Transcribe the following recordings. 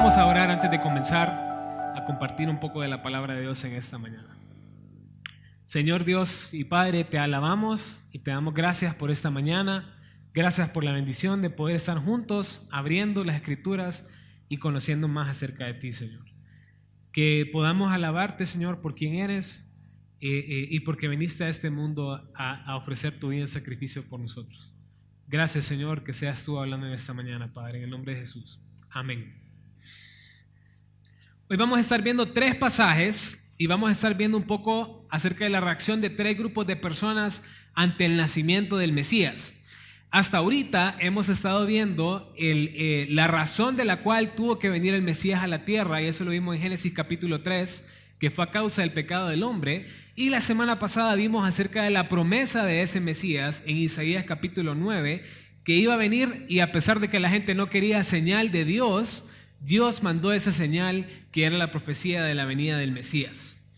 Vamos a orar antes de comenzar a compartir un poco de la palabra de Dios en esta mañana. Señor Dios y Padre, te alabamos y te damos gracias por esta mañana. Gracias por la bendición de poder estar juntos, abriendo las Escrituras y conociendo más acerca de ti, Señor. Que podamos alabarte, Señor, por quien eres y porque viniste a este mundo a ofrecer tu vida en sacrificio por nosotros. Gracias, Señor, que seas tú hablando en esta mañana, Padre, en el nombre de Jesús. Amén. Hoy vamos a estar viendo 3 pasajes y vamos a estar viendo un poco acerca de la reacción de 3 grupos de personas ante el nacimiento del Mesías. Hasta ahorita hemos estado viendo la razón de la cual tuvo que venir el Mesías a la tierra, y eso lo vimos en Génesis capítulo 3, que fue a causa del pecado del hombre. Y la semana pasada vimos acerca de la promesa de ese Mesías en Isaías capítulo 9, que iba a venir, y a pesar de que la gente no quería señal de Dios, Dios mandó esa señal que era la profecía de la venida del Mesías.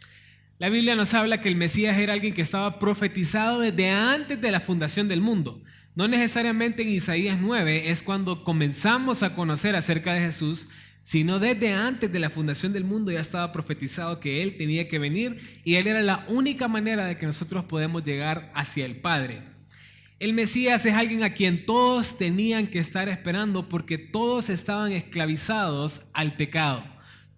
La Biblia nos habla que el Mesías era alguien que estaba profetizado desde antes de la fundación del mundo. No necesariamente en Isaías 9 es cuando comenzamos a conocer acerca de Jesús, sino desde antes de la fundación del mundo ya estaba profetizado que Él tenía que venir, y Él era la única manera de que nosotros podemos llegar hacia el Padre. El Mesías es alguien a quien todos tenían que estar esperando, porque todos estaban esclavizados al pecado.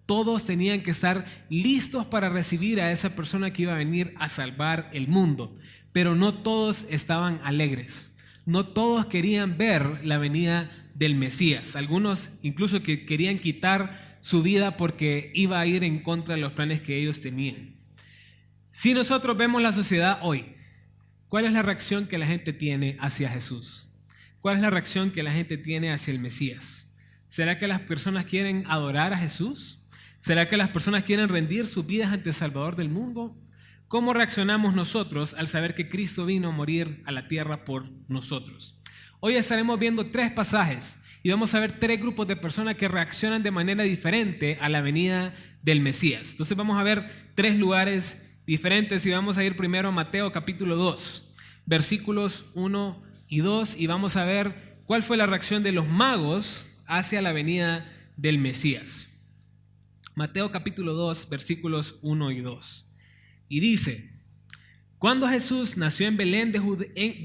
Todos tenían que estar listos para recibir a esa persona que iba a venir a salvar el mundo, pero no todos estaban alegres. No todos querían ver la venida del Mesías. Algunos incluso que querían quitar su vida porque iba a ir en contra de los planes que ellos tenían. Si nosotros vemos la sociedad hoy, ¿cuál es la reacción que la gente tiene hacia Jesús? ¿Cuál es la reacción que la gente tiene hacia el Mesías? ¿Será que las personas quieren adorar a Jesús? ¿Será que las personas quieren rendir sus vidas ante el Salvador del mundo? ¿Cómo reaccionamos nosotros al saber que Cristo vino a morir a la tierra por nosotros? Hoy estaremos viendo 3 pasajes y vamos a ver 3 grupos de personas que reaccionan de manera diferente a la venida del Mesías. Entonces vamos a ver 3 lugares diferentes y vamos a ir primero a Mateo capítulo 2, versículos 1 y 2, y vamos a ver cuál fue la reacción de los magos hacia la venida del Mesías. Mateo capítulo 2, versículos 1 y 2. Y dice: cuando Jesús nació en Belén de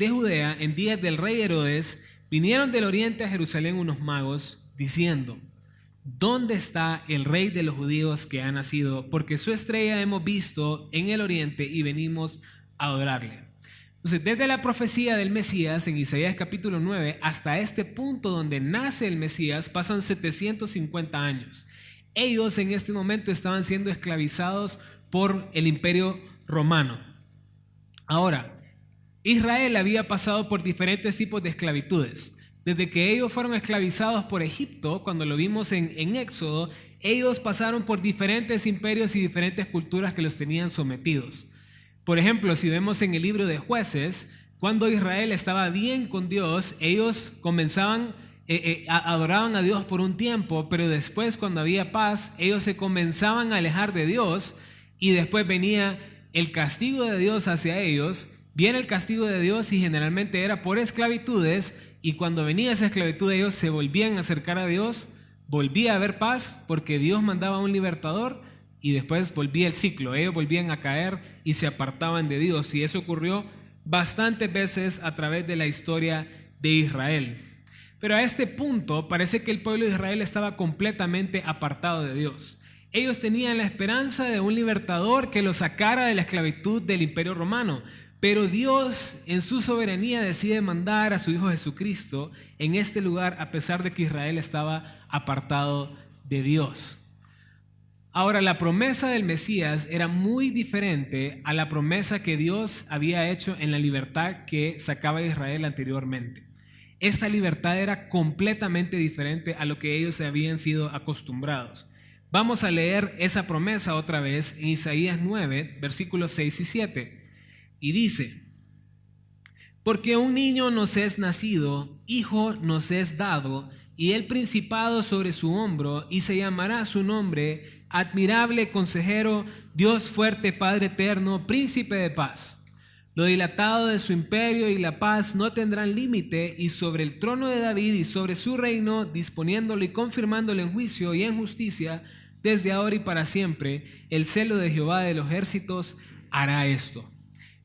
Judea en días del rey Herodes, vinieron del oriente a Jerusalén unos magos diciendo: ¿dónde está el rey de los judíos que ha nacido? Porque su estrella hemos visto en el oriente y venimos a adorarle. Entonces, desde la profecía del Mesías en Isaías capítulo 9 hasta este punto donde nace el Mesías pasan 750 años. Ellos en este momento estaban siendo esclavizados por el Imperio Romano. Ahora, Israel había pasado por diferentes tipos de esclavitudes. Desde que ellos fueron esclavizados por Egipto, cuando lo vimos en Éxodo, ellos pasaron por diferentes imperios y diferentes culturas que los tenían sometidos. Por ejemplo, si vemos en el libro de Jueces, cuando Israel estaba bien con Dios, ellos comenzaban adoraban a Dios por un tiempo, pero después, cuando había paz, ellos se comenzaban a alejar de Dios, y después venía el castigo de Dios hacia ellos. Viene el castigo de Dios y generalmente era por esclavitudes, y cuando venía esa esclavitud ellos se volvían a acercar a Dios, volvía a haber paz porque Dios mandaba un libertador, y después volvía el ciclo, ellos volvían a caer y se apartaban de Dios, y eso ocurrió bastantes veces a través de la historia de Israel. Pero a este punto parece que el pueblo de Israel estaba completamente apartado de Dios. Ellos tenían la esperanza de un libertador que los sacara de la esclavitud del Imperio Romano, pero Dios en su soberanía decide mandar a su Hijo Jesucristo en este lugar, a pesar de que Israel estaba apartado de Dios. Ahora, la promesa del Mesías era muy diferente a la promesa que Dios había hecho en la libertad que sacaba a Israel anteriormente. Esta libertad era completamente diferente a lo que ellos habían sido acostumbrados. Vamos a leer esa promesa otra vez en Isaías 9, versículos 6 y 7. Y dice: porque un niño nos es nacido, hijo nos es dado, y el principado sobre su hombro, y se llamará su nombre Admirable Consejero, Dios fuerte, Padre eterno, Príncipe de paz. Lo dilatado de su imperio y la paz no tendrán límite, y sobre el trono de David y sobre su reino, disponiéndolo y confirmándolo en juicio y en justicia, desde ahora y para siempre, el celo de Jehová de los ejércitos hará esto.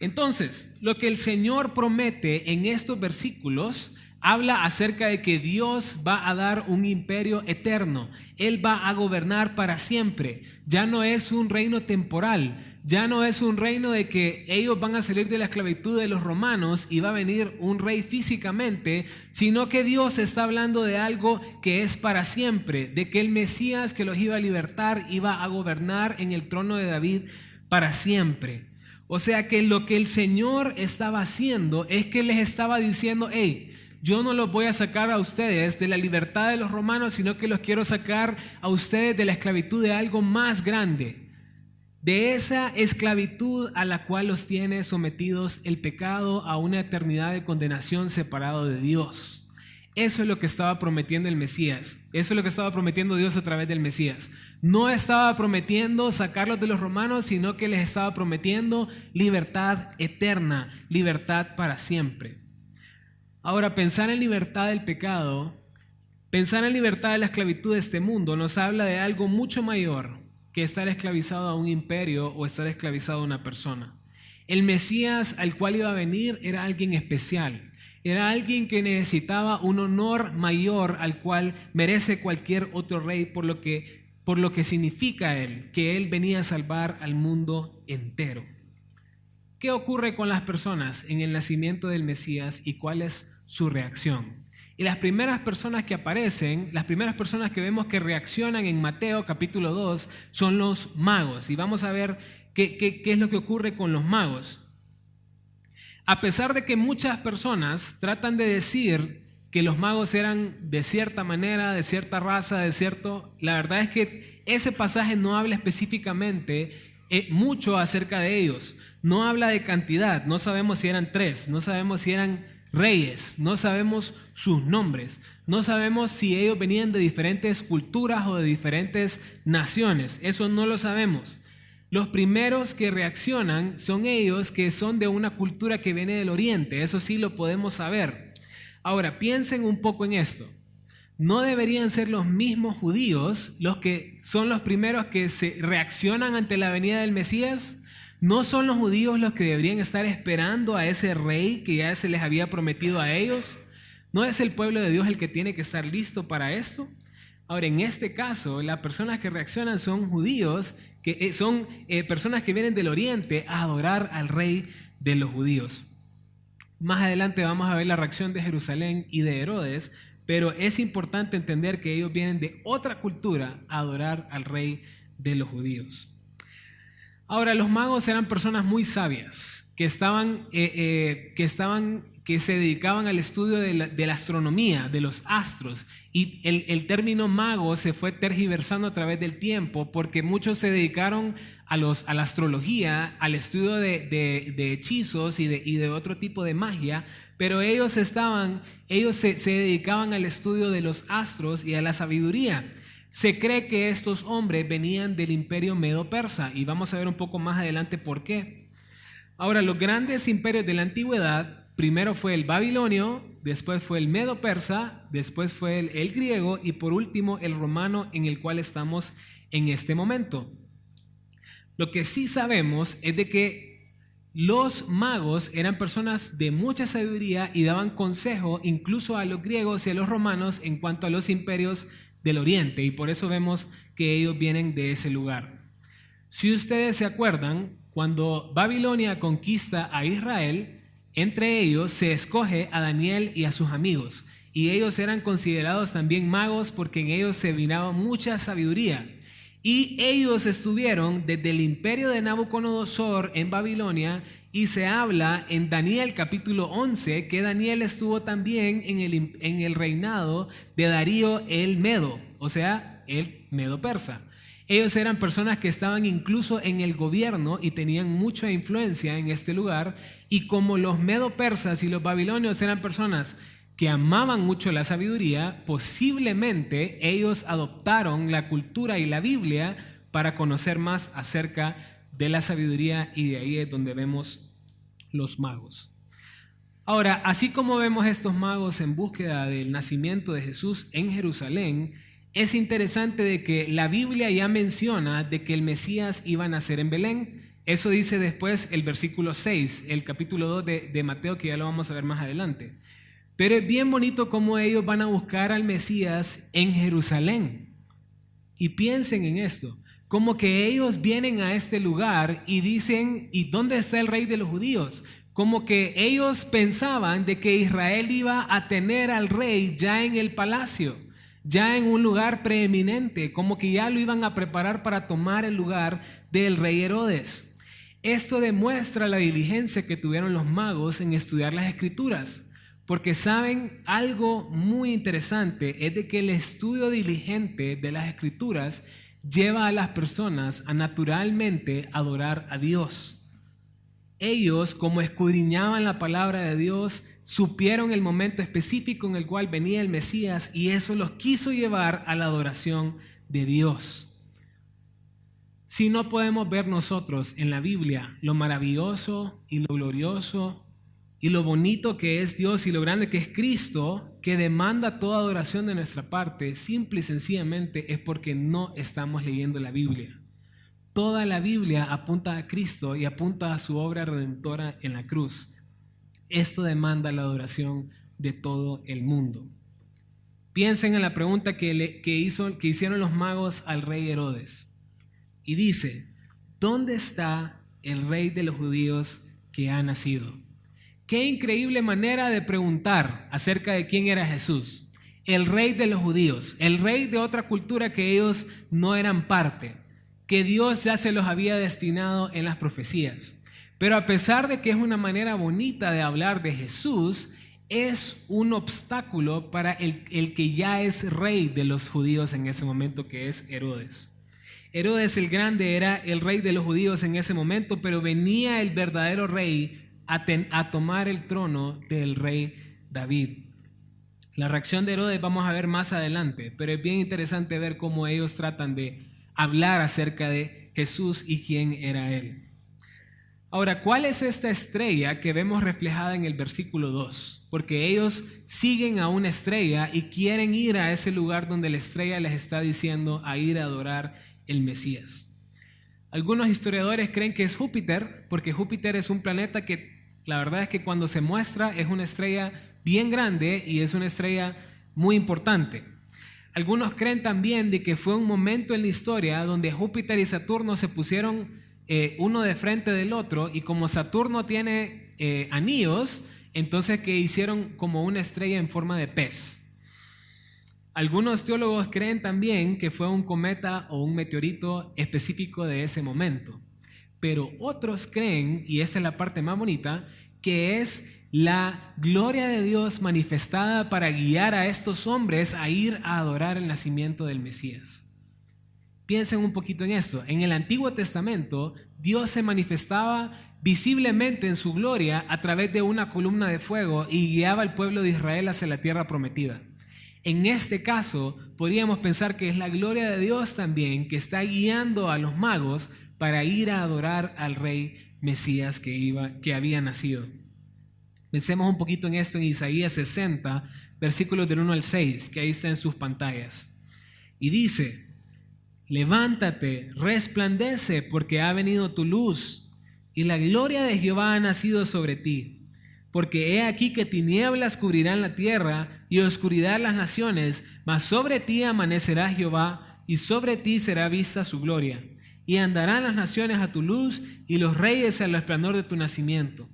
Entonces, lo que el Señor promete en estos versículos habla acerca de que Dios va a dar un imperio eterno. Él va a gobernar para siempre. Ya no es un reino temporal. Ya no es un reino de que ellos van a salir de la esclavitud de los romanos y va a venir un rey físicamente, sino que Dios está hablando de algo que es para siempre, de que el Mesías que los iba a libertar iba a gobernar en el trono de David para siempre. O sea que lo que el Señor estaba haciendo es que les estaba diciendo: hey, yo no los voy a sacar a ustedes de la libertad de los romanos, sino que los quiero sacar a ustedes de la esclavitud de algo más grande, de esa esclavitud a la cual los tiene sometidos el pecado a una eternidad de condenación separado de Dios. Eso es lo que estaba prometiendo el Mesías. Eso es lo que estaba prometiendo Dios a través del Mesías. No estaba prometiendo sacarlos de los romanos, sino que les estaba prometiendo libertad eterna, libertad para siempre. Ahora, pensar en libertad del pecado, pensar en libertad de la esclavitud de este mundo, nos habla de algo mucho mayor que estar esclavizado a un imperio o estar esclavizado a una persona. El Mesías al cual iba a venir era alguien especial, era alguien que necesitaba un honor mayor al cual merece cualquier otro rey por lo que significa él, que él venía a salvar al mundo entero. ¿Qué ocurre con las personas en el nacimiento del Mesías y cuál es su reacción? Y las primeras personas que aparecen, las primeras personas que vemos que reaccionan en Mateo capítulo 2 son los magos. Y vamos a ver qué es lo que ocurre con los magos. A pesar de que muchas personas tratan de decir que los magos eran de cierta manera, de cierta raza, la verdad es que ese pasaje no habla específicamente mucho acerca de ellos. No habla de cantidad, no sabemos si eran 3, no sabemos si eran reyes, no sabemos sus nombres, no sabemos si ellos venían de diferentes culturas o de diferentes naciones, eso no lo sabemos. Los primeros que reaccionan son ellos que son de una cultura que viene del oriente, eso sí lo podemos saber. Ahora, piensen un poco en esto. ¿No deberían ser los mismos judíos los que son los primeros que se reaccionan ante la venida del Mesías? ¿No son los judíos los que deberían estar esperando a ese rey que ya se les había prometido a ellos? ¿No es el pueblo de Dios el que tiene que estar listo para esto? Ahora, en este caso, las personas que reaccionan son judíos, que son personas que vienen del oriente a adorar al rey de los judíos. Más adelante vamos a ver la reacción de Jerusalén y de Herodes, pero es importante entender que ellos vienen de otra cultura a adorar al rey de los judíos. Ahora, los magos eran personas muy sabias que se dedicaban al estudio de la astronomía, de los astros, y el término mago se fue tergiversando a través del tiempo porque muchos se dedicaron a la astrología, al estudio de hechizos y de otro tipo de magia, pero ellos se dedicaban al estudio de los astros y a la sabiduría. Se cree que estos hombres venían del imperio medo-persa y vamos a ver un poco más adelante por qué. Ahora, los grandes imperios de la antigüedad, primero fue el babilonio, después fue el medo-persa, después fue el griego y por último el romano en el cual estamos en este momento. Lo que sí sabemos es de que los magos eran personas de mucha sabiduría y daban consejo incluso a los griegos y a los romanos en cuanto a los imperios del oriente, y por eso vemos que ellos vienen de ese lugar. Si ustedes se acuerdan, cuando Babilonia conquista a Israel, entre ellos se escoge a Daniel y a sus amigos, y ellos eran considerados también magos porque en ellos se vinaba mucha sabiduría. Y ellos estuvieron desde el imperio de Nabucodonosor en Babilonia, y se habla en Daniel capítulo 11 que Daniel estuvo también en el reinado de Darío el Medo, o sea, el Medo Persa. Ellos eran personas que estaban incluso en el gobierno y tenían mucha influencia en este lugar, y como los Medo Persas y los babilonios eran personas que amaban mucho la sabiduría, posiblemente ellos adoptaron la cultura y la Biblia para conocer más acerca de la sabiduría, y de ahí es donde vemos los magos. Ahora, así como vemos estos magos en búsqueda del nacimiento de Jesús en Jerusalén, es interesante de que la Biblia ya menciona de que el Mesías iba a nacer en Belén. Eso dice después el versículo 6, el capítulo 2 de Mateo, que ya lo vamos a ver más adelante. Pero es bien bonito cómo ellos van a buscar al Mesías en Jerusalén. Y piensen en esto, como que ellos vienen a este lugar y dicen, ¿y dónde está el rey de los judíos? Como que ellos pensaban de que Israel iba a tener al rey ya en el palacio, ya en un lugar preeminente, como que ya lo iban a preparar para tomar el lugar del rey Herodes. Esto demuestra la diligencia que tuvieron los magos en estudiar las escrituras, porque saben algo muy interesante, es de que el estudio diligente de las escrituras lleva a las personas a naturalmente adorar a Dios. Ellos, como escudriñaban la palabra de Dios, supieron el momento específico en el cual venía el Mesías y eso los quiso llevar a la adoración de Dios. Si no podemos ver nosotros en la Biblia lo maravilloso y lo glorioso y lo bonito que es Dios y lo grande que es Cristo, que demanda toda adoración de nuestra parte, simple y sencillamente es porque no estamos leyendo la Biblia. Toda la Biblia apunta a Cristo y apunta a su obra redentora en la cruz. Esto demanda la adoración de todo el mundo. Piensen en la pregunta que hicieron los magos al rey Herodes. Y dice, ¿dónde está el rey de los judíos que ha nacido? Qué increíble manera de preguntar acerca de quién era Jesús. El rey de los judíos, el rey de otra cultura que ellos no eran parte, que Dios ya se los había destinado en las profecías. Pero a pesar de que es una manera bonita de hablar de Jesús, es un obstáculo para el que ya es rey de los judíos en ese momento, que es Herodes. Herodes el Grande era el rey de los judíos en ese momento, pero venía el verdadero rey a tomar el trono del rey David. La reacción de Herodes vamos a ver más adelante, pero es bien interesante ver cómo ellos tratan de hablar acerca de Jesús y quién era él. Ahora, ¿cuál es esta estrella que vemos reflejada en el versículo 2? Porque ellos siguen a una estrella y quieren ir a ese lugar donde la estrella les está diciendo a ir a adorar el Mesías. Algunos historiadores creen que es Júpiter, porque Júpiter es un planeta que la verdad es que cuando se muestra es una estrella bien grande y es una estrella muy importante. Algunos creen también de que fue un momento en la historia donde Júpiter y Saturno se pusieron uno de frente del otro, y como Saturno tiene anillos, entonces que hicieron como una estrella en forma de pez. Algunos teólogos creen también que fue un cometa o un meteorito específico de ese momento, pero otros creen, y esta es la parte más bonita, que es la gloria de Dios manifestada para guiar a estos hombres a ir a adorar el nacimiento del Mesías. Piensen un poquito en esto. En el Antiguo Testamento, Dios se manifestaba visiblemente en su gloria a través de una columna de fuego y guiaba al pueblo de Israel hacia la tierra prometida. En este caso, podríamos pensar que es la gloria de Dios también que está guiando a los magos para ir a adorar al rey Mesías que había nacido. Pensemos un poquito en esto en Isaías 60, versículos del 1 al 6, que ahí está en sus pantallas. Y dice, levántate, resplandece, porque ha venido tu luz, y la gloria de Jehová ha nacido sobre ti. Porque he aquí que tinieblas cubrirán la tierra y oscuridad las naciones, mas sobre ti amanecerá Jehová, y sobre ti será vista su gloria. Y andarán las naciones a tu luz, y los reyes al resplandor de tu nacimiento.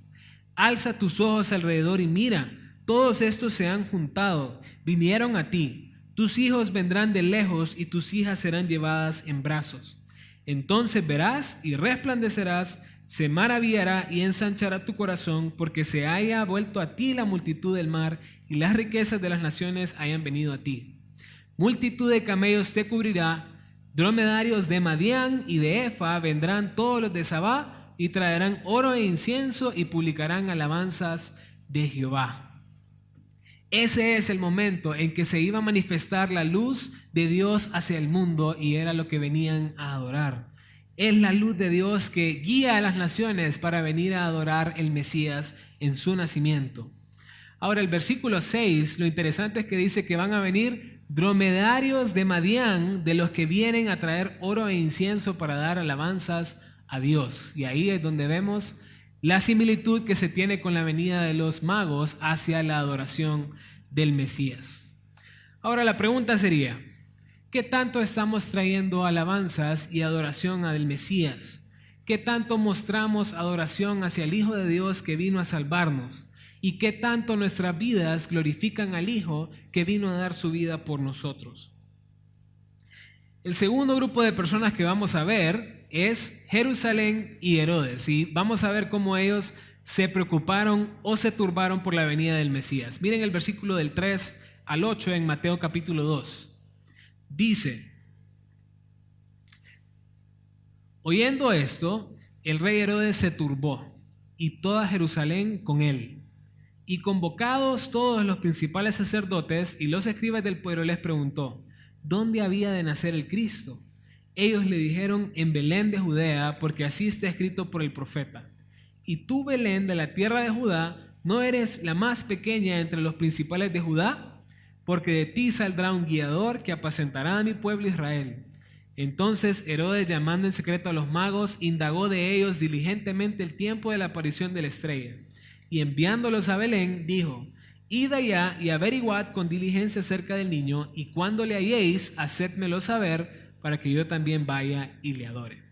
Alza tus ojos alrededor y mira, todos estos se han juntado, vinieron a ti. Tus hijos vendrán de lejos y tus hijas serán llevadas en brazos. Entonces verás y resplandecerás, se maravillará y ensanchará tu corazón, porque se haya vuelto a ti la multitud del mar y las riquezas de las naciones hayan venido a ti. Multitud de camellos te cubrirá, dromedarios de Madián y de Efa vendrán todos los de Sabá, y traerán oro e incienso y publicarán alabanzas de Jehová. Ese es el momento en que se iba a manifestar la luz de Dios hacia el mundo y era lo que venían a adorar. es la luz de Dios que guía a las naciones para venir a adorar el Mesías en su nacimiento. Ahora el versículo 6, lo interesante es que dice que van a venir dromedarios de Madián, de los que vienen a traer oro e incienso para dar alabanzas a Dios. Y ahí es donde vemos la similitud que se tiene con la venida de los magos hacia la adoración del Mesías. Ahora la pregunta sería, ¿qué tanto estamos trayendo alabanzas y adoración al Mesías? ¿Qué tanto mostramos adoración hacia el Hijo de Dios que vino a salvarnos? ¿Y qué tanto nuestras vidas glorifican al Hijo que vino a dar su vida por nosotros? El segundo grupo de personas que vamos a ver es Jerusalén y Herodes. Y vamos a ver cómo ellos se preocuparon o se turbaron por la venida del Mesías. Miren el versículo del 3 al 8 en Mateo capítulo 2. Dice: oyendo esto, el rey Herodes se turbó y toda Jerusalén con él. Y convocados todos los principales sacerdotes y los escribas del pueblo, les preguntó: ¿dónde había de nacer el Cristo? Ellos le dijeron: en Belén de Judea, porque así está escrito por el profeta. Y tú, Belén, de la tierra de Judá, ¿no eres la más pequeña entre los principales de Judá? Porque de ti saldrá un guiador que apacentará a mi pueblo Israel. Entonces Herodes, llamando en secreto a los magos, indagó de ellos diligentemente el tiempo de la aparición de la estrella. Y enviándolos a Belén, dijo: id allá y averiguad con diligencia acerca del niño, y cuando le halléis, hacédmelo saber, para que yo también vaya y le adore.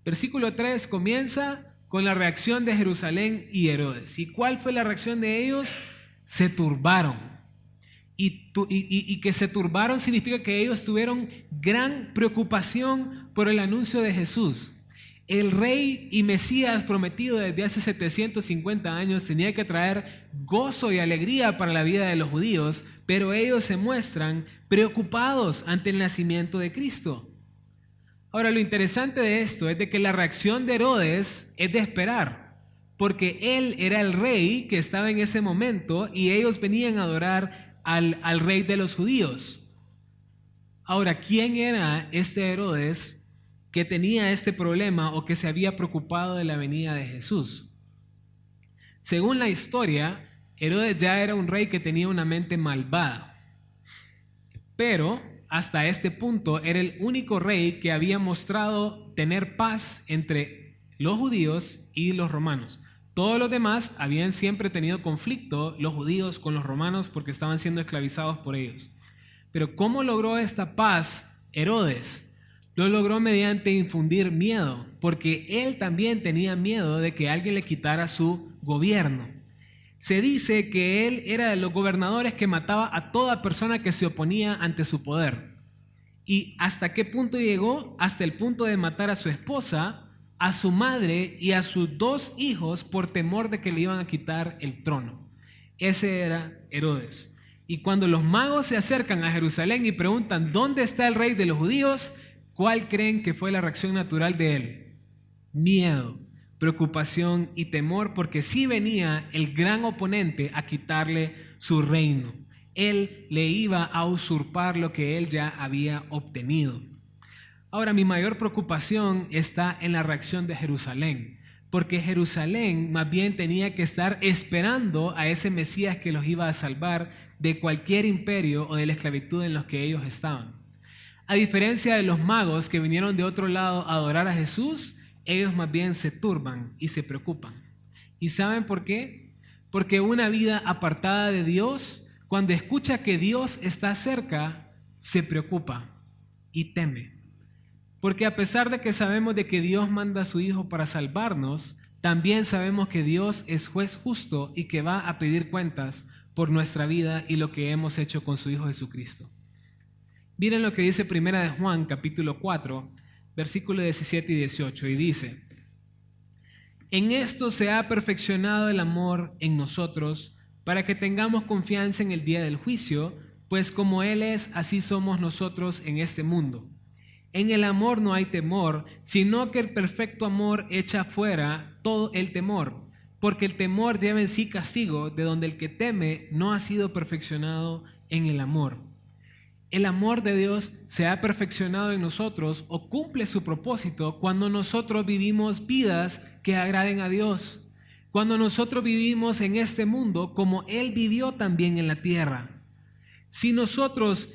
Versículo 3 comienza con la reacción de Jerusalén y Herodes. ¿Y cuál fue la reacción de ellos? Se turbaron. Y que se turbaron significa que ellos tuvieron gran preocupación por el anuncio de Jesús. El rey y Mesías prometido desde hace 750 años tenía que traer gozo y alegría para la vida de los judíos, pero ellos se muestran preocupados ante el nacimiento de Cristo. Ahora, lo interesante de esto es de que la reacción de Herodes es de esperar, porque él era el rey que estaba en ese momento y ellos venían a adorar al rey de los judíos. Ahora, ¿quién era este Herodes que tenía este problema o que se había preocupado de la venida de Jesús? Según la historia, Herodes ya era un rey que tenía una mente malvada, pero hasta este punto era el único rey que había mostrado tener paz entre los judíos y los romanos. Todos los demás habían siempre tenido conflicto, los judíos con los romanos, porque estaban siendo esclavizados por ellos. Pero ¿cómo logró esta paz Herodes? Lo logró mediante infundir miedo, porque él también tenía miedo de que alguien le quitara su gobierno. Se dice que él era de los gobernadores que mataba a toda persona que se oponía ante su poder. ¿Y hasta qué punto llegó? Hasta el punto de matar a su esposa, a su madre y a sus 2 hijos por temor de que le iban a quitar el trono. Ese era Herodes. Y cuando los magos se acercan a Jerusalén y preguntan: ¿dónde está el rey de los judíos?, ¿cuál creen que fue la reacción natural de él? Miedo, preocupación y temor, porque sí venía el gran oponente a quitarle su reino. Él le iba a usurpar lo que él ya había obtenido. Ahora, mi mayor preocupación está en la reacción de Jerusalén, porque Jerusalén más bien tenía que estar esperando a ese Mesías que los iba a salvar de cualquier imperio o de la esclavitud en los que ellos estaban. A diferencia de los magos que vinieron de otro lado a adorar a Jesús, ellos más bien se turban y se preocupan. ¿Y saben por qué? Porque una vida apartada de Dios, cuando escucha que Dios está cerca, se preocupa y teme. Porque a pesar de que sabemos de que Dios manda a su Hijo para salvarnos, también sabemos que Dios es juez justo y que va a pedir cuentas por nuestra vida y lo que hemos hecho con su Hijo Jesucristo. Miren lo que dice Primera de Juan, capítulo 4, versículos 17 y 18, y dice: en esto se ha perfeccionado el amor en nosotros, para que tengamos confianza en el día del juicio, pues como Él es, así somos nosotros en este mundo. En el amor no hay temor, sino que el perfecto amor echa fuera todo el temor, porque el temor lleva en sí castigo, de donde el que teme no ha sido perfeccionado en el amor. El amor de Dios se ha perfeccionado en nosotros o cumple su propósito cuando nosotros vivimos vidas que agraden a Dios. Cuando nosotros vivimos en este mundo como Él vivió también en la tierra. Si nosotros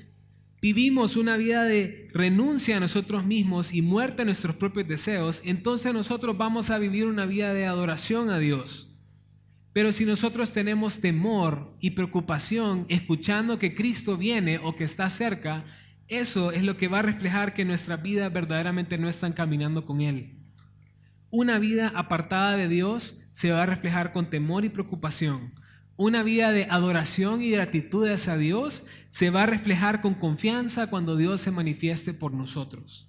vivimos una vida de renuncia a nosotros mismos y muerte a nuestros propios deseos, entonces nosotros vamos a vivir una vida de adoración a Dios. Pero si nosotros tenemos temor y preocupación escuchando que Cristo viene o que está cerca, eso es lo que va a reflejar que nuestras vidas verdaderamente no están caminando con Él. Una vida apartada de Dios se va a reflejar con temor y preocupación. Una vida de adoración y gratitud hacia Dios se va a reflejar con confianza cuando Dios se manifieste por nosotros.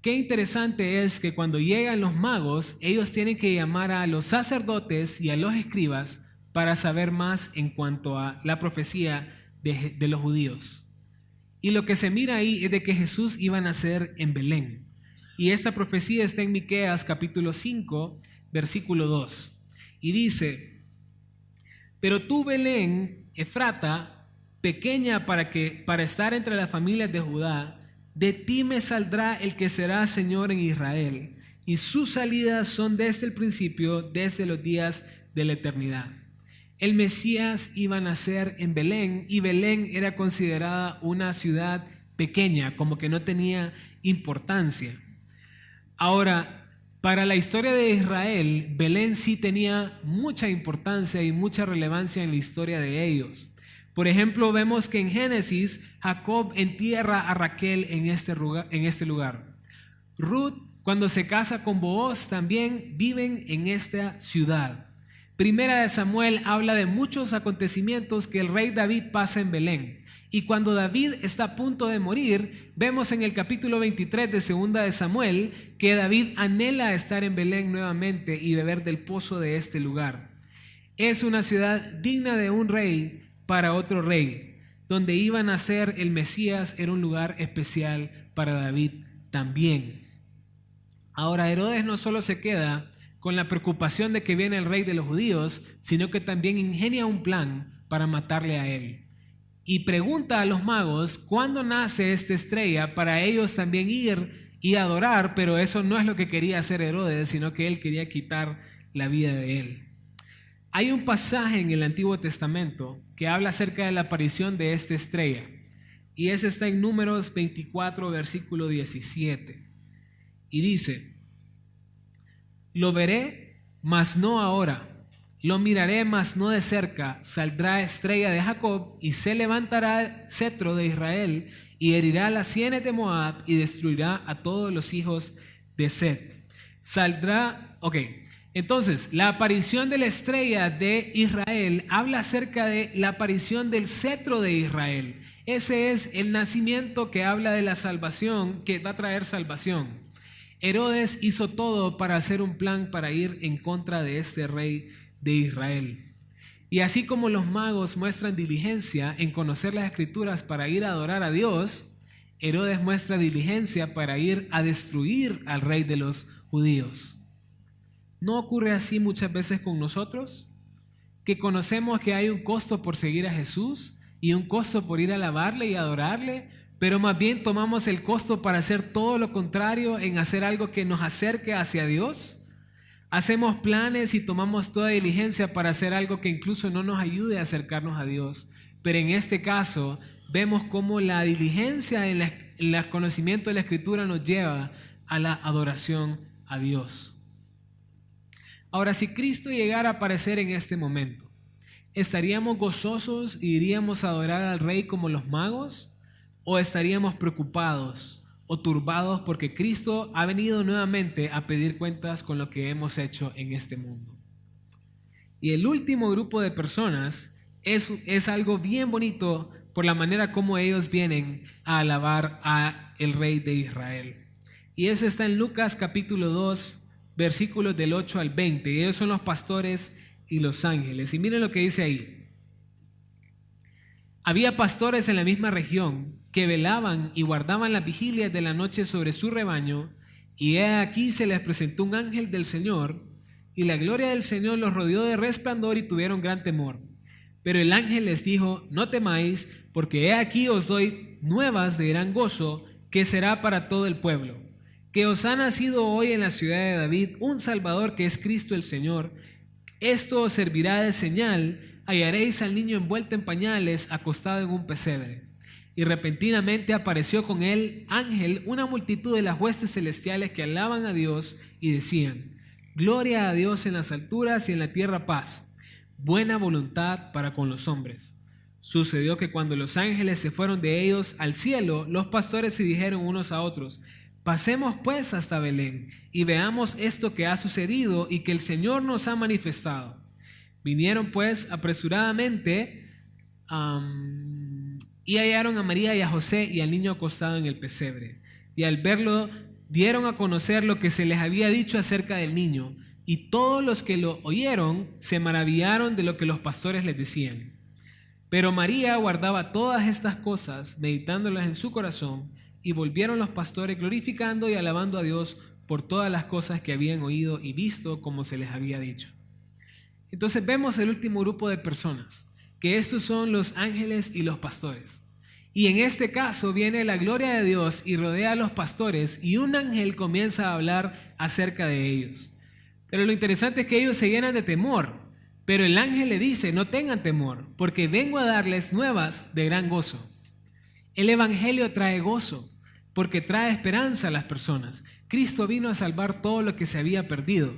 Qué interesante es que cuando llegan los magos, ellos tienen que llamar a los sacerdotes y a los escribas para saber más en cuanto a la profecía de los judíos. Y lo que se mira ahí es de que Jesús iba a nacer en Belén. Y esta profecía está en Miqueas capítulo 5, versículo 2. Y dice: pero tú, Belén, Efrata, pequeña para estar entre las familias de Judá, de ti me saldrá el que será Señor en Israel, y sus salidas son desde el principio, desde los días de la eternidad. El Mesías iba a nacer en Belén, y Belén era considerada una ciudad pequeña, como que no tenía importancia. Ahora, para la historia de Israel, Belén sí tenía mucha importancia y mucha relevancia en la historia de ellos. Por ejemplo, vemos que en Génesis, Jacob entierra a Raquel en este lugar. Ruth, cuando se casa con Booz, también viven en esta ciudad. Primera de Samuel habla de muchos acontecimientos que el rey David pasa en Belén. Y cuando David está a punto de morir, vemos en el capítulo 23 de Segunda de Samuel que David anhela estar en Belén nuevamente y beber del pozo de este lugar. Es una ciudad digna de un rey para otro rey. Donde iba a nacer el Mesías era un lugar especial para David también. Ahora, Herodes no solo se queda con la preocupación de que viene el rey de los judíos, sino que también ingenia un plan para matarle a él. Y pregunta a los magos cuándo nace esta estrella para ellos también ir y adorar, pero eso no es lo que quería hacer Herodes, sino que él quería quitar la vida de él. Hay un pasaje en el Antiguo Testamento que habla acerca de la aparición de esta estrella, y ese está en Números 24, versículo 17, y dice: lo veré, mas no ahora, lo miraré, mas no de cerca, saldrá estrella de Jacob, y se levantará cetro de Israel, y herirá las sienes de Moab, y destruirá a todos los hijos de Set. Entonces, la aparición de la estrella de Israel habla acerca de la aparición del cetro de Israel. Ese es el nacimiento que habla de la salvación, que va a traer salvación. Herodes hizo todo para hacer un plan para ir en contra de este rey de Israel. Y así como los magos muestran diligencia en conocer las escrituras para ir a adorar a Dios, Herodes muestra diligencia para ir a destruir al rey de los judíos. ¿No ocurre así muchas veces con nosotros? Que conocemos que hay un costo por seguir a Jesús y un costo por ir a alabarle y adorarle, pero más bien tomamos el costo para hacer todo lo contrario, en hacer algo que nos acerque hacia Dios. Hacemos planes y tomamos toda diligencia para hacer algo que incluso no nos ayude a acercarnos a Dios. Pero en este caso vemos cómo la diligencia en el conocimiento de la Escritura nos lleva a la adoración a Dios. Ahora, si Cristo llegara a aparecer en este momento, ¿estaríamos gozosos y iríamos a adorar al Rey como los magos? ¿O estaríamos preocupados o turbados porque Cristo ha venido nuevamente a pedir cuentas con lo que hemos hecho en este mundo? Y el último grupo de personas es algo bien bonito por la manera como ellos vienen a alabar a el Rey de Israel. Y eso está en Lucas capítulo 2, versículos del 8 al 20, y ellos son los pastores y los ángeles. Y miren lo que dice ahí: había pastores en la misma región que velaban y guardaban las vigilias de la noche sobre su rebaño, y he aquí se les presentó un ángel del Señor, y la gloria del Señor los rodeó de resplandor y tuvieron gran temor. Pero el ángel les dijo: no temáis, porque he aquí os doy nuevas de gran gozo, que será para todo el pueblo, que os ha nacido hoy en la ciudad de David un Salvador, que es Cristo el Señor. Esto os servirá de señal: hallaréis al niño envuelto en pañales, acostado en un pesebre. Y repentinamente apareció con el ángel una multitud de las huestes celestiales que alaban a Dios y decían: gloria a Dios en las alturas y en la tierra paz, buena voluntad para con los hombres. Sucedió que cuando los ángeles se fueron de ellos al cielo, los pastores se dijeron unos a otros: pasemos pues hasta Belén y veamos esto que ha sucedido y que el Señor nos ha manifestado. Vinieron pues apresuradamente y hallaron a María y a José y al niño acostado en el pesebre. Y al verlo dieron a conocer lo que se les había dicho acerca del niño, y todos los que lo oyeron se maravillaron de lo que los pastores les decían. Pero María guardaba todas estas cosas, meditándolas en su corazón, y volvieron los pastores glorificando y alabando a Dios por todas las cosas que habían oído y visto como se les había dicho. Entonces vemos el último grupo de personas, que estos son los ángeles y los pastores. Y en este caso viene la gloria de Dios y rodea a los pastores, y un ángel comienza a hablar acerca de ellos. Pero lo interesante es que ellos se llenan de temor. Pero el ángel le dice: no tengan temor, porque vengo a darles nuevas de gran gozo. El evangelio trae gozo, porque trae esperanza a las personas. Cristo vino a salvar todo lo que se había perdido.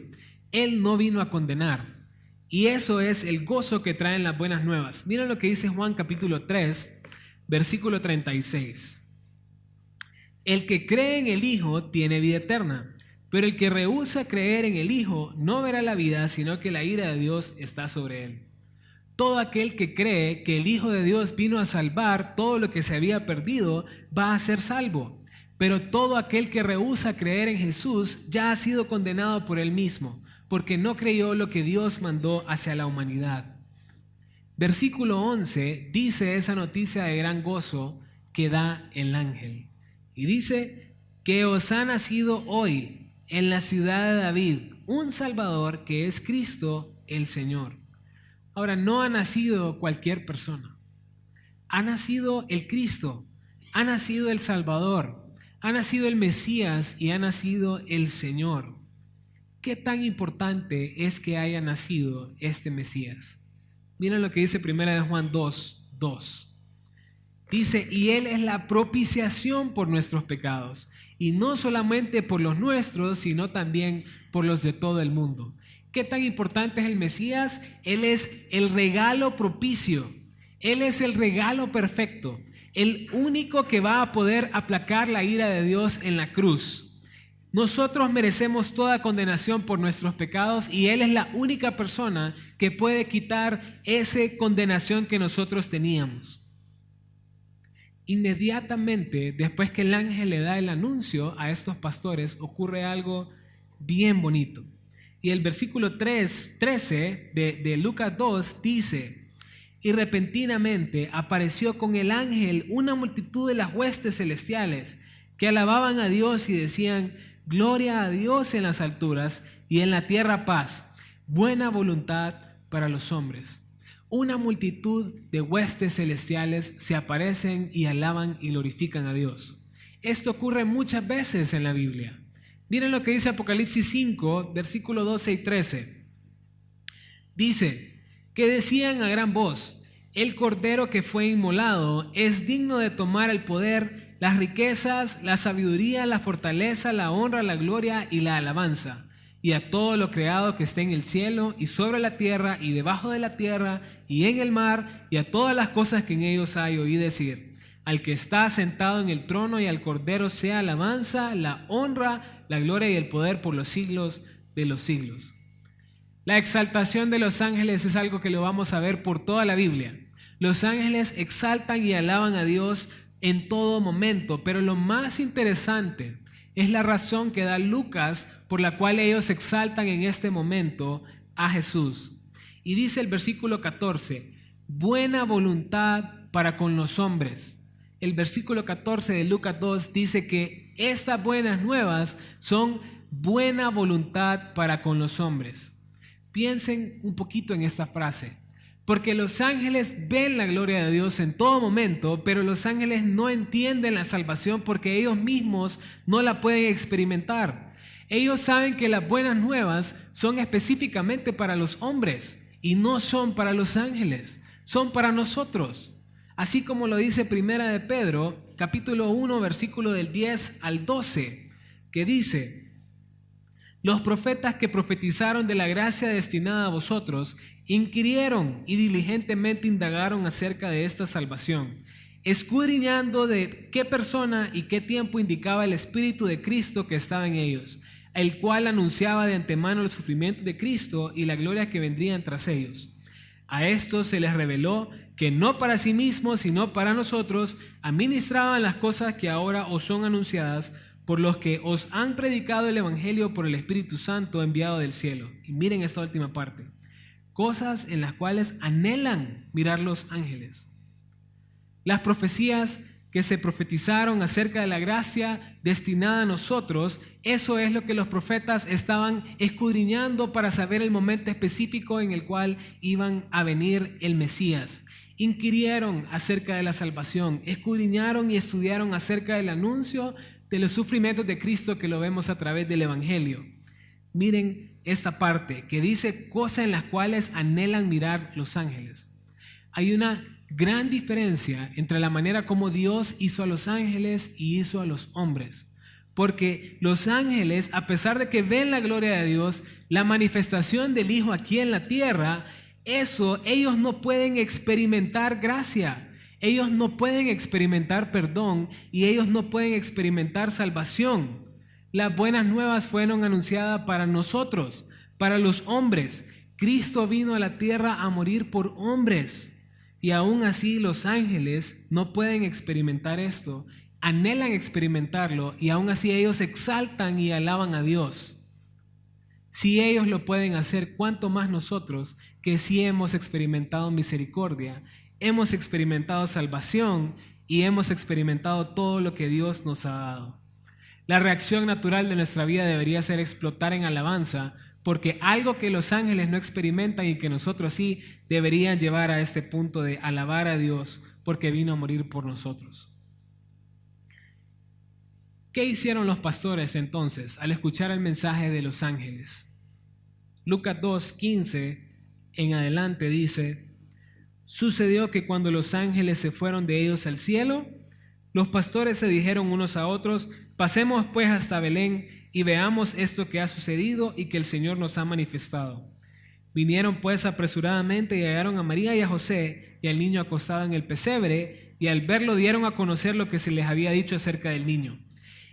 Él no vino a condenar. Y eso es el gozo que traen las buenas nuevas. Miren lo que dice Juan capítulo 3, versículo 36. El que cree en el Hijo tiene vida eterna. Pero el que rehúsa creer en el Hijo no verá la vida, sino que la ira de Dios está sobre él. Todo aquel que cree que el Hijo de Dios vino a salvar todo lo que se había perdido, va a ser salvo. Pero todo aquel que rehúsa creer en Jesús ya ha sido condenado por él mismo, porque no creyó lo que Dios mandó hacia la humanidad. Versículo 11 dice esa noticia de gran gozo que da el ángel. Y dice: que os ha nacido hoy en la ciudad de David un Salvador, que es Cristo el Señor. Ahora, no ha nacido cualquier persona. Ha nacido el Cristo, ha nacido el Salvador, ha nacido el Mesías y ha nacido el Señor. ¿Qué tan importante es que haya nacido este Mesías? Miren lo que dice 1 Juan 2:2. Dice: y Él es la propiciación por nuestros pecados, y no solamente por los nuestros, sino también por los de todo el mundo. ¿Qué tan importante es el Mesías? Él es el regalo propicio. Él es el regalo perfecto, el único que va a poder aplacar la ira de Dios en la cruz. Nosotros merecemos toda condenación por nuestros pecados, y Él es la única persona que puede quitar esa condenación que nosotros teníamos. Inmediatamente después que el ángel le da el anuncio a estos pastores, ocurre algo bien bonito. Y el versículo 13 de Lucas 2 dice: y repentinamente apareció con el ángel una multitud de las huestes celestiales que alababan a Dios y decían: gloria a Dios en las alturas y en la tierra paz, buena voluntad para los hombres. Una multitud de huestes celestiales se aparecen y alaban y glorifican a Dios. Esto ocurre muchas veces en la Biblia. Miren lo que dice Apocalipsis 5, versículos 12 y 13. Dice: que decían a gran voz: el Cordero que fue inmolado es digno de tomar el poder, las riquezas, la sabiduría, la fortaleza, la honra, la gloria y la alabanza. Y a todo lo creado que esté en el cielo y sobre la tierra y debajo de la tierra y en el mar, y a todas las cosas que en ellos hay. Oí decir: al que está sentado en el trono y al Cordero sea alabanza, la honra, la gloria y el poder por los siglos de los siglos. La exaltación de los ángeles es algo que lo vamos a ver por toda la Biblia. Los ángeles exaltan y alaban a Dios en todo momento, pero lo más interesante es la razón que da Lucas por la cual ellos exaltan en este momento a Jesús. Y dice el versículo 14: buena voluntad para con los hombres. El versículo 14 de Lucas 2 dice que estas buenas nuevas son buena voluntad para con los hombres. Piensen un poquito en esta frase. Porque los ángeles ven la gloria de Dios en todo momento, pero los ángeles no entienden la salvación porque ellos mismos no la pueden experimentar. Ellos saben que las buenas nuevas son específicamente para los hombres y no son para los ángeles, son para nosotros. Así como lo dice Primera de Pedro, capítulo 1, versículo del 10 al 12, que dice: los profetas que profetizaron de la gracia destinada a vosotros inquirieron y diligentemente indagaron acerca de esta salvación, escudriñando de qué persona y qué tiempo indicaba el Espíritu de Cristo que estaba en ellos, el cual anunciaba de antemano el sufrimiento de Cristo y la gloria que vendrían tras ellos. A estos se les reveló que no para sí mismos, sino para nosotros, administraban las cosas que ahora os son anunciadas por los que os han predicado el Evangelio por el Espíritu Santo enviado del cielo. Y miren esta última parte: cosas en las cuales anhelan mirar los ángeles. Las profecías que se profetizaron acerca de la gracia destinada a nosotros, eso es lo que los profetas estaban escudriñando para saber el momento específico en el cual iban a venir el Mesías. Inquirieron acerca de la salvación, escudriñaron y estudiaron acerca del anuncio de los sufrimientos de Cristo que lo vemos a través del Evangelio. Miren esta parte que dice cosas en las cuales anhelan mirar los ángeles. Hay una gran diferencia entre la manera como Dios hizo a los ángeles y hizo a los hombres. Porque los ángeles, a pesar de que ven la gloria de Dios, la manifestación del Hijo aquí en la tierra, eso ellos no pueden experimentar gracia. Ellos no pueden experimentar perdón y ellos no pueden experimentar salvación. Las buenas nuevas fueron anunciadas para nosotros, para los hombres. Cristo vino a la tierra a morir por hombres. Y aún así los ángeles no pueden experimentar esto, anhelan experimentarlo y aún así ellos exaltan y alaban a Dios. Si ellos lo pueden hacer, ¿cuánto más nosotros que sí hemos experimentado misericordia, hemos experimentado salvación y hemos experimentado todo lo que Dios nos ha dado? La reacción natural de nuestra vida debería ser explotar en alabanza, porque algo que los ángeles no experimentan y que nosotros sí, deberían llevar a este punto de alabar a Dios porque vino a morir por nosotros. ¿Qué hicieron los pastores entonces al escuchar el mensaje de los ángeles? Lucas 2:15 en adelante dice: sucedió que cuando los ángeles se fueron de ellos al cielo, los pastores se dijeron unos a otros: pasemos pues hasta Belén y veamos esto que ha sucedido y que el Señor nos ha manifestado. Vinieron pues apresuradamente y hallaron a María y a José y al niño acostado en el pesebre, y al verlo dieron a conocer lo que se les había dicho acerca del niño.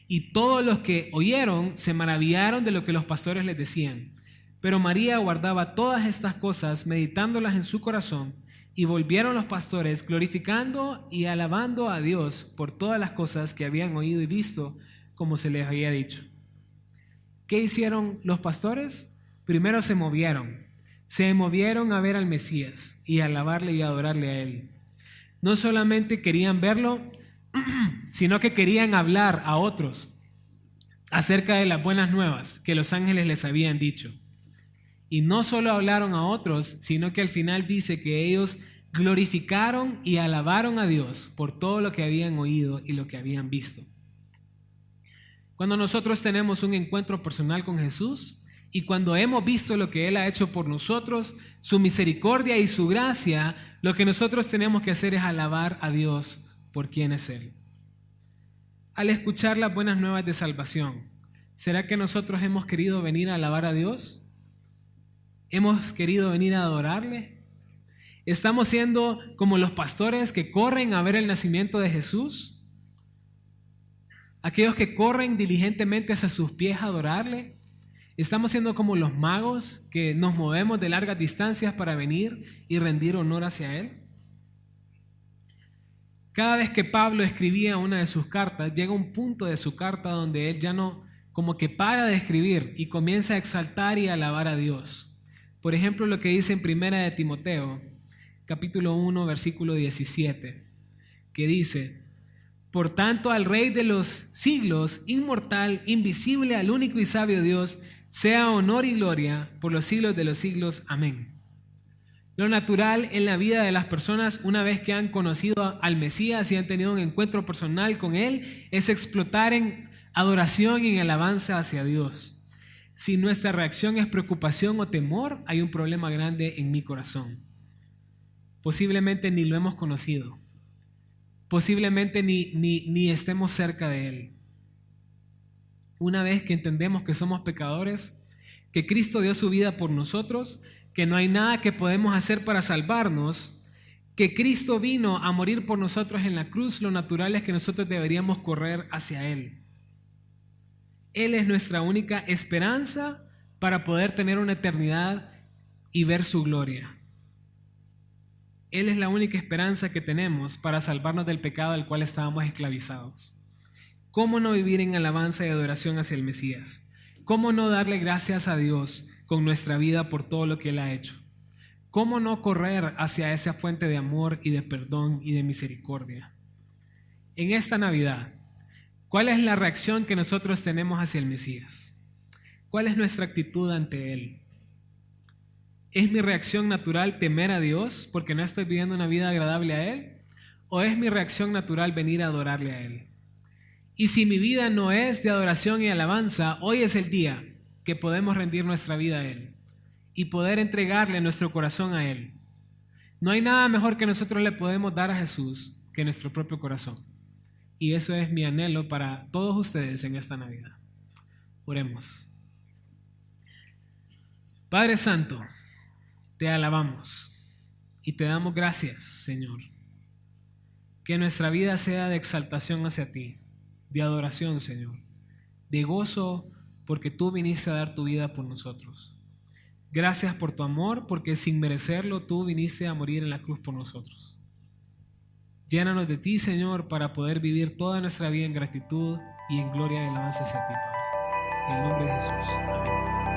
Y todos los que oyeron se maravillaron de lo que los pastores les decían. Pero María guardaba todas estas cosas, meditándolas en su corazón, y volvieron los pastores glorificando y alabando a Dios por todas las cosas que habían oído y visto, como se les había dicho. ¿Qué hicieron los pastores? Primero se movieron a ver al Mesías y a alabarle y a adorarle a Él. No solamente querían verlo, sino que querían hablar a otros acerca de las buenas nuevas que los ángeles les habían dicho. Y no solo hablaron a otros, sino que al final dice que ellos glorificaron y alabaron a Dios por todo lo que habían oído y lo que habían visto. Cuando nosotros tenemos un encuentro personal con Jesús y cuando hemos visto lo que Él ha hecho por nosotros, su misericordia y su gracia, lo que nosotros tenemos que hacer es alabar a Dios por quién es Él. Al escuchar las buenas nuevas de salvación, ¿será que nosotros hemos querido venir a alabar a Dios? ¿Hemos querido venir a adorarle? ¿Estamos siendo como los pastores que corren a ver el nacimiento de Jesús? Aquellos que corren diligentemente hacia sus pies a adorarle. Estamos siendo como los magos que nos movemos de largas distancias para venir y rendir honor hacia Él. Cada vez que Pablo escribía una de sus cartas, llega un punto de su carta donde él ya no, como que para de escribir y comienza a exaltar y a alabar a Dios. Por ejemplo, lo que dice en Primera de Timoteo, capítulo 1, versículo 17, que dice: por tanto, al Rey de los siglos, inmortal, invisible, al único y sabio Dios, sea honor y gloria por los siglos de los siglos. Amén. Lo natural en la vida de las personas, una vez que han conocido al Mesías y han tenido un encuentro personal con Él, es explotar en adoración y en alabanza hacia Dios. Si nuestra reacción es preocupación o temor, hay un problema grande en mi corazón. Posiblemente ni lo hemos conocido. Posiblemente ni estemos cerca de Él. Una vez que entendemos que somos pecadores, que Cristo dio su vida por nosotros, que no hay nada que podemos hacer para salvarnos, que Cristo vino a morir por nosotros en la cruz, lo natural es que nosotros deberíamos correr hacia Él. Él es nuestra única esperanza para poder tener una eternidad y ver su gloria. Él es la única esperanza que tenemos para salvarnos del pecado al cual estábamos esclavizados. ¿Cómo no vivir en alabanza y adoración hacia el Mesías? ¿Cómo no darle gracias a Dios con nuestra vida por todo lo que Él ha hecho? ¿Cómo no correr hacia esa fuente de amor y de perdón y de misericordia? En esta Navidad, ¿cuál es la reacción que nosotros tenemos hacia el Mesías? ¿Cuál es nuestra actitud ante Él? ¿Es mi reacción natural temer a Dios porque no estoy viviendo una vida agradable a Él? ¿O es mi reacción natural venir a adorarle a Él? Y si mi vida no es de adoración y alabanza, hoy es el día que podemos rendir nuestra vida a Él y poder entregarle nuestro corazón a Él. No hay nada mejor que nosotros le podemos dar a Jesús que nuestro propio corazón. Y eso es mi anhelo para todos ustedes en esta Navidad. Oremos. Padre Santo, te alabamos y te damos gracias, Señor. Que nuestra vida sea de exaltación hacia ti, de adoración, Señor, de gozo porque tú viniste a dar tu vida por nosotros. Gracias por tu amor, porque sin merecerlo tú viniste a morir en la cruz por nosotros. Llénanos de ti, Señor, para poder vivir toda nuestra vida en gratitud y en gloria y alabanza hacia ti, Padre. En el nombre de Jesús. Amén.